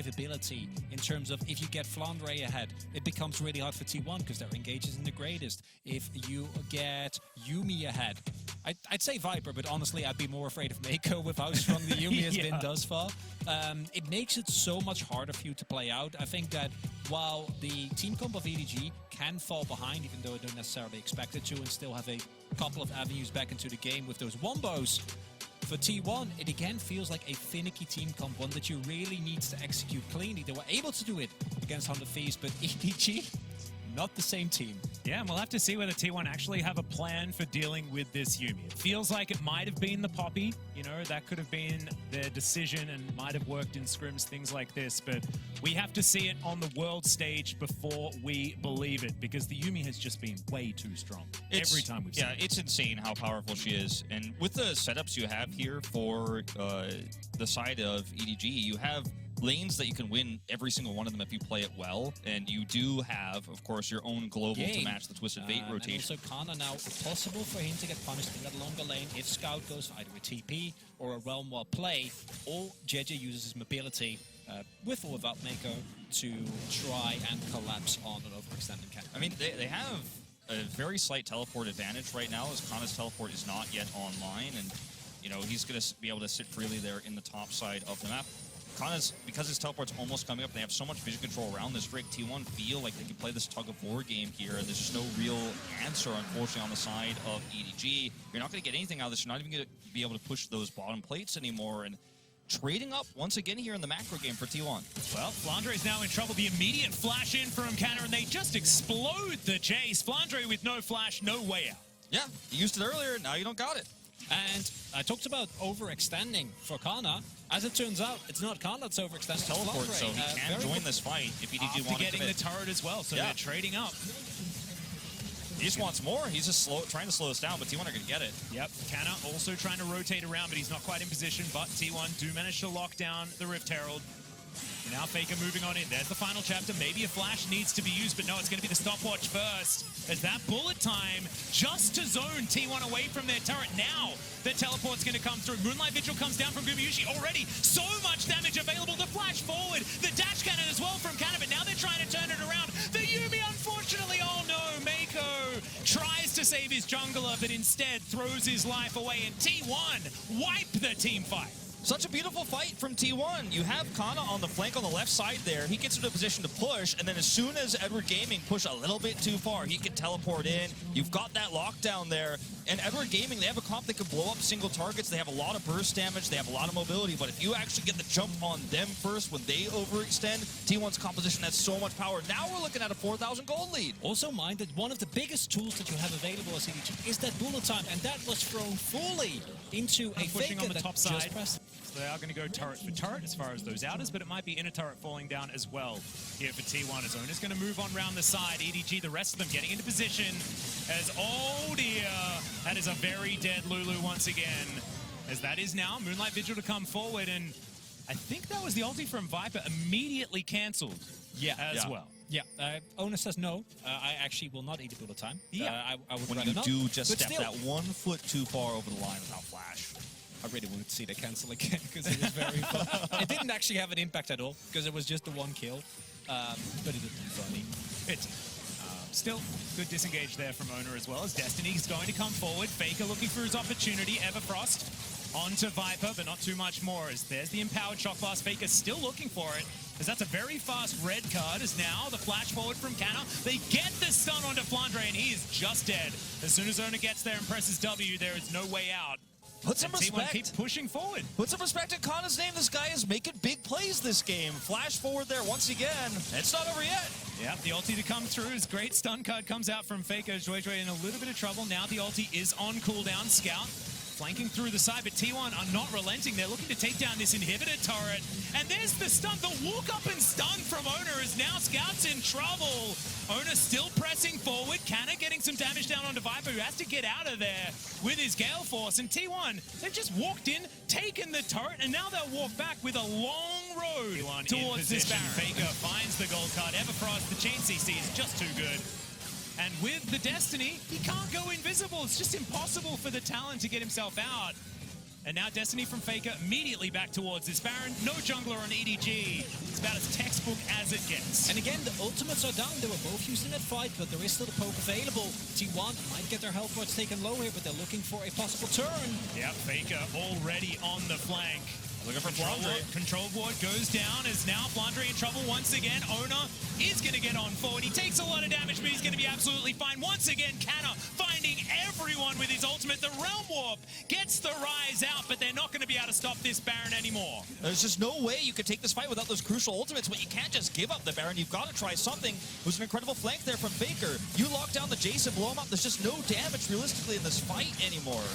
ability in terms of if you get Flandre ahead, it becomes really hard for T1 because their engage isn't the greatest. If you get Yuumi ahead, I'd say Viper, but honestly, I'd be more afraid of Meiko with how strong the Yuumi has been thus far. It makes it so much harder for you to play out. I think that while the team comp of EDG can fall behind, even though I don't necessarily expect it to, and still have a couple of avenues back into the game with those wombos, for T1, it again feels like a finicky team comp, one that you really need to execute cleanly. They were able to do it against 100 Thieves, but EDG, not the same team. Yeah, and we'll have to see whether T1 actually have a plan for dealing with this Yuumi. It feels like it might have been the Poppy, you know, that could have been their decision and might have worked in scrims, things like this, but we have to see it on the world stage before we believe it, because the Yuumi has just been way too strong every time we've seen it. Yeah, it's insane how powerful she is, and with the setups you have here for the side of EDG, you have lanes that you can win every single one of them if you play it well, and you do have, of course, your own global to match the Twisted Fate rotation. And also Canna now, possible for him to get punished in that longer lane if Scout goes for either a TP or a Realm War play, or JieJie uses his mobility, with or without Meiko, to try and collapse on an overextended Canna. I mean, they have a very slight teleport advantage right now, as Kanna's teleport is not yet online, and, you know, he's going to be able to sit freely there in the top side of the map. Kanna's, because his teleport's almost coming up, they have so much vision control around this rig. T1 feel like they can play this tug-of-war game here, and there's just no real answer, unfortunately, on the side of EDG. You're not going to get anything out of this. You're not even going to be able to push those bottom plates anymore, and trading up once again here in the macro game for T1. Well, Flandre is now in trouble. The immediate flash in from Canna, and they just explode the Jayce. Flandre with no flash, no way out. Yeah, you used it earlier, now you don't got it. And I talked about overextending for Canna. As it turns out, it's not Canna that's overextending. Teleport, so he can join this fight if EDG wants to getting the turret as well, so they're trading up. He just wants more. He's just trying to slow us down, but T1 are going to get it. Yep, Canna also trying to rotate around, but he's not quite in position. But T1 do manage to lock down the Rift Herald. Now Faker moving on in. There's the final chapter. Maybe a flash needs to be used, but no, it's going to be the stopwatch first. As that bullet time just to zone T1 away from their turret. Now the teleport's going to come through. Moonlight Vigil comes down from Gumayusi already. So much damage available. The flash forward. The dash cannon as well from Canna, but now they're trying to turn it around. The Yuumi, unfortunately, oh no, Meiko tries to save his jungler, but instead throws his life away, and T1 wipe the team fight. Such a beautiful fight from T1. You have Canna on the flank on the left side there. He gets into a position to push, and then as soon as Edward Gaming push a little bit too far, he can teleport in. You've got that lockdown there. And Edward Gaming, they have a comp that can blow up single targets. They have a lot of burst damage. They have a lot of mobility. But if you actually get the jump on them first when they overextend, T1's composition has so much power. Now we're looking at a 4,000 gold lead. Also mind that one of the biggest tools that you have available as EDG is that bullet time, and that was thrown fully into a pushing on the top side. So they are going to go turret for turret as far as those outers, but it might be inner turret falling down as well here for T1. As Oner's going to move on round the side. EDG, the rest of them getting into position as, oh dear, that is a very dead Lulu once again. As that is now Moonlight Vigil to come forward, and I think that was the ulti from Viper immediately cancelled as well. Yeah, Oner says no. I actually will not eat a bullet time. Yeah, I would when rather you not. do just But step still, that 1 foot too far over the line without flash. I really wanted to see the cancel again because it was very fun. It didn't actually have an impact at all because it was just the 1 kill, but it did be funny. Still, good disengage there from Oner as well, as Destiny's going to come forward. Faker looking for his opportunity. Everfrost onto Viper, but not too much more, as there's the empowered shock blast. Faker still looking for it, as that's a very fast red card, as now the flash forward from Canna. They get the stun onto Flandre, and he is just dead. As soon as Oner gets there and presses W, there is no way out. Put some respect. Keep pushing forward. Put some respect in Kanna's name. This guy is making big plays this game. Flash forward there once again. It's not over yet. Yeah, the ulti to come through. His great stun card comes out from Faker. JieJie in a little bit of trouble. Now the ulti is on cooldown. Scout flanking through the side, but T1 are not relenting. They're looking to take down this inhibitor turret. And there's the stun. The walk up and stun from Oner, as now Scout's in trouble. Oner still pressing forward. Canna getting some damage down onto Viper, who has to get out of there with his Gale Force. And T1, they've just walked in, taken the turret, and now they'll walk back with a long road towards this Baron. Faker finds the gold card. Everfrost, the chain CC is just too good. And with the Destiny, he can't go invisible. It's just impossible for the Talon to get himself out. And now Destiny from Faker immediately back towards this Baron. No jungler on EDG. It's about as textbook as it gets. And again, the ultimates are down. They were both used in that fight, but there is still the poke available. T1 might get their health points taken low here, but they're looking for a possible turn. Yeah, Faker already on the flank. Looking for Flandre. Control ward goes down, as now Flandre in trouble once again. Oner is going to get on forward. He takes a lot of damage, but he's going to be absolutely fine. Once again, Canna finding everyone with his ultimate. The Realm Warp gets the Ryze out, but they're not going to be able to stop this Baron anymore. There's just no way you could take this fight without those crucial ultimates, but you can't just give up the Baron. You've got to try something. It was an incredible flank there from Faker. You lock down the Jayce and blow him up. There's just no damage realistically in this fight anymore.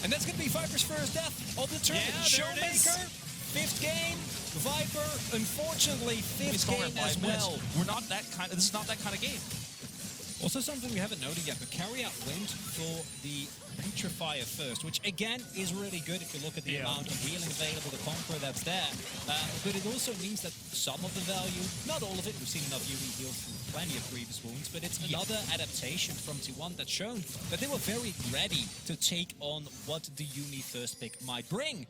And that's going to be Viper's first death of the tournament. Yeah, there it is. Showmaker, 5th game. Viper, unfortunately, 5th game as well. We're not that kind. This is not that kind of game. Also something we haven't noted yet, but Keria went for the Putrifier first, which again is really good if you look at the amount of healing available, the Conqueror that's there. But it also means that some of the value, not all of it, we've seen enough Yuumi heal through plenty of previous wounds, but it's another adaptation from T1 that's shown that they were very ready to take on what the Yuumi first pick might bring.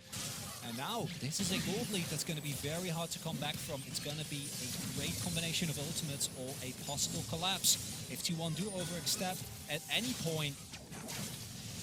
And now, this is a gold lead that's going to be very hard to come back from. It's going to be a great combination of ultimates or a possible collapse. If T1 do overstep at any point.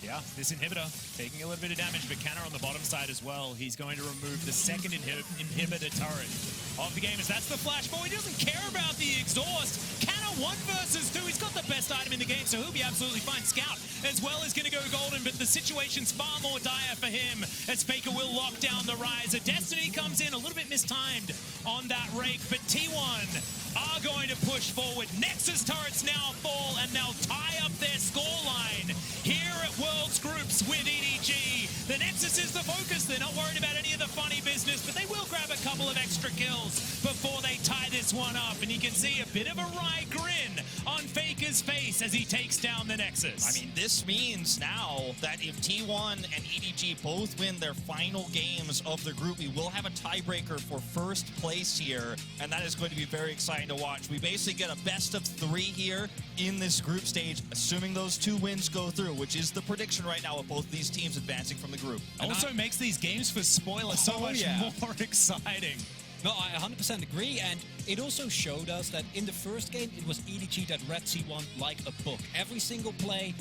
Yeah, this inhibitor taking a little bit of damage, but Canna on the bottom side as well. He's going to remove the second inhibitor turret of the game, as that's the flash forward. He doesn't care about the exhaust. Canna 1 versus 2. He's got the best item in the game, so he'll be absolutely fine. Scout as well is going to go golden, but the situation's far more dire for him, as Faker will lock down the Ryze. A Destiny comes in a little bit mistimed on that rake, but T1 are going to push forward. Nexus turrets now fall, and they'll tie up their scoreline here at World's Groups with EDG. The Nexus is the focus. They're not worried about any of the funny business, but they will grab a couple of extra kills before they tie this one up. And you can see a bit of a wry grin on Faker's face as he takes down the Nexus. I mean, this means now that if T1 and EDG both win their final games of the group, we will have a tiebreaker for first place here, and that is going to be very exciting to watch. We basically get a best of 3 here in this group stage, assuming those 2 wins go through, which is the prediction right now of both these teams advancing from the group. Also makes these games for spoilers so much more exciting. No, I 100% agree, and it also showed us that in the first game, it was EDG that read T1 like a book. Every single play,